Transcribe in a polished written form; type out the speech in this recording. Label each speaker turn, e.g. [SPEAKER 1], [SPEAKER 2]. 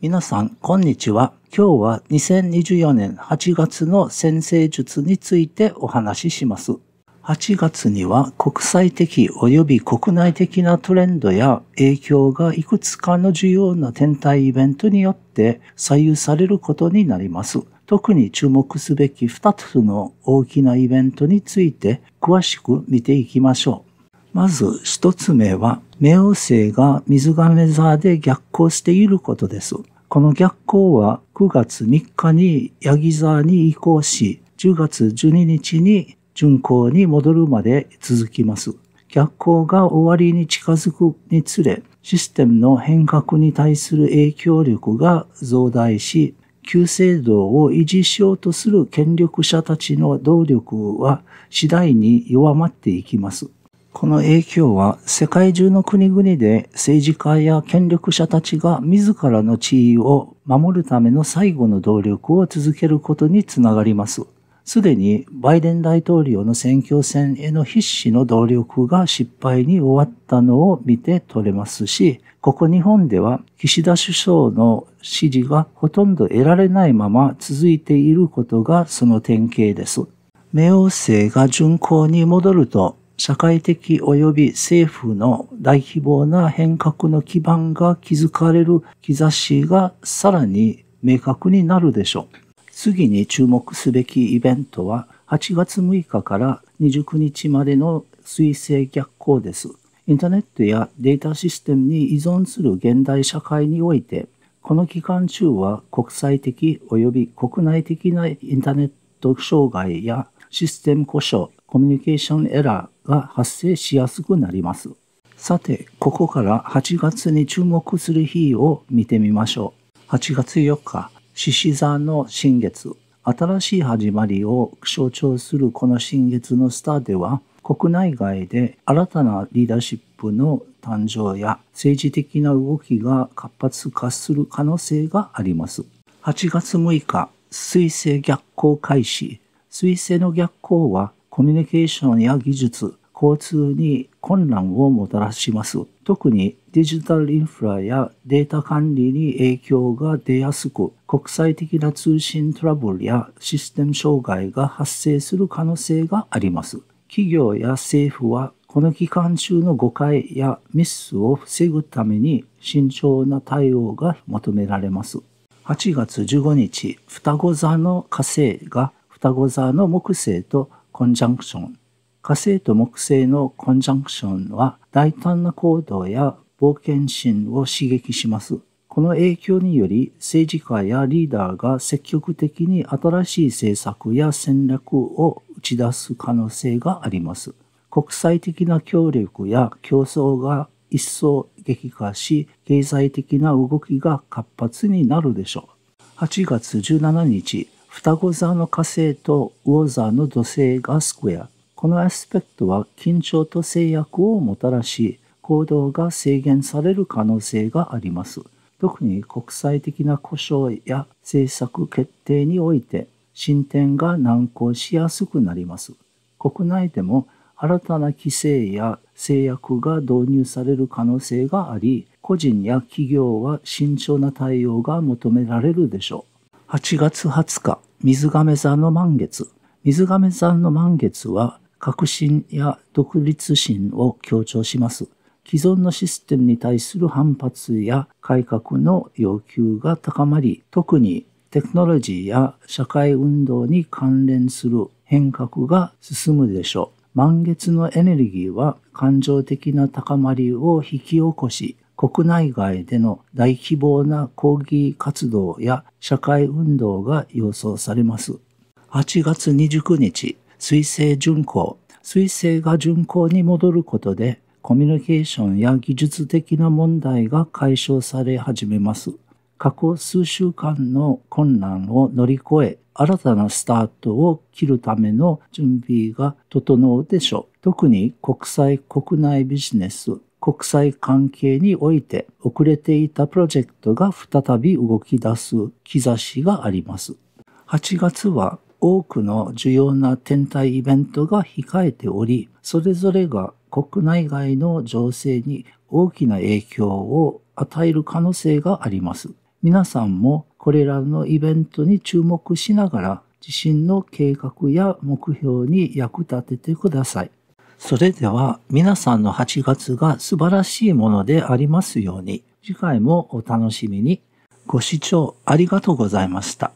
[SPEAKER 1] 皆さん、こんにちは。今日は2024年8月の占星術についてお話しします。8月には国際的及び国内的なトレンドや影響がいくつかの重要な天体イベントによって左右されることになります。特に注目すべき2つの大きなイベントについて詳しく見ていきましょう。まず1つ目は、冥王星が水亀座で逆行していることです。この逆行は9月3日にヤギ座に移行し、10月12日に順行に戻るまで続きます。逆行が終わりに近づくにつれ、システムの変革に対する影響力が増大し、旧制度を維持しようとする権力者たちの動力は次第に弱まっていきます。この影響は世界中の国々で政治家や権力者たちが自らの地位を守るための最後の努力を続けることにつながります。すでにバイデン大統領の選挙戦への必死の努力が失敗に終わったのを見て取れますし、ここ日本では岸田首相の支持がほとんど得られないまま続いていることがその典型です。冥王星が順行に戻ると、社会的及び政府の大規模な変革の基盤が築かれる兆しがさらに明確になるでしょう。次に注目すべきイベントは8月6日から29日までの水星逆行です。インターネットやデータシステムに依存する現代社会において、この期間中は国際的及び国内的なインターネット障害やシステム故障、コミュニケーションエラーが発生しやすくなります。さて、ここから8月に注目する日を見てみましょう。8月4日、獅子座の新月。新しい始まりを象徴するこの新月のスターでは、国内外で新たなリーダーシップの誕生や政治的な動きが活発化する可能性があります。8月6日、水星逆行開始。水星の逆行はコミュニケーションや技術、交通に混乱をもたらします。特にデジタルインフラやデータ管理に影響が出やすく、国際的な通信トラブルやシステム障害が発生する可能性があります。企業や政府はこの期間中の誤解やミスを防ぐために慎重な対応が求められます。8月15日、双子座の火星が双子座の木星とコンジャンクション。火星と木星のコンジャンクションは大胆な行動や冒険心を刺激します。この影響により政治家やリーダーが積極的に新しい政策や戦略を打ち出す可能性があります。国際的な協力や競争が一層激化し、経済的な動きが活発になるでしょう。8月17日、双子座の火星と魚座の土星がスクエア。このアスペクトは緊張と制約をもたらし、行動が制限される可能性があります。特に国際的な交渉や政策決定において進展が難航しやすくなります。国内でも新たな規制や制約が導入される可能性があり、個人や企業は慎重な対応が求められるでしょう。8月20日、水亀座の満月。水亀座の満月は革新や独立心を強調します。既存のシステムに対する反発や改革の要求が高まり、特にテクノロジーや社会運動に関連する変革が進むでしょう。満月のエネルギーは感情的な高まりを引き起こし、国内外での大規模な抗議活動や社会運動が予想されます。8月29日、水星順行。水星が順行に戻ることで、コミュニケーションや技術的な問題が解消され始めます。過去数週間の困難を乗り越え、新たなスタートを切るための準備が整うでしょう。特に国際国内ビジネス、国際関係において遅れていたプロジェクトが再び動き出す兆しがあります。8月は多くの重要な天体イベントが控えており、それぞれが国内外の情勢に大きな影響を与える可能性があります。皆さんもこれらのイベントに注目しながら自身の計画や目標に役立ててください。それでは皆さんの8月が素晴らしいものでありますように。次回もお楽しみに。ご視聴ありがとうございました。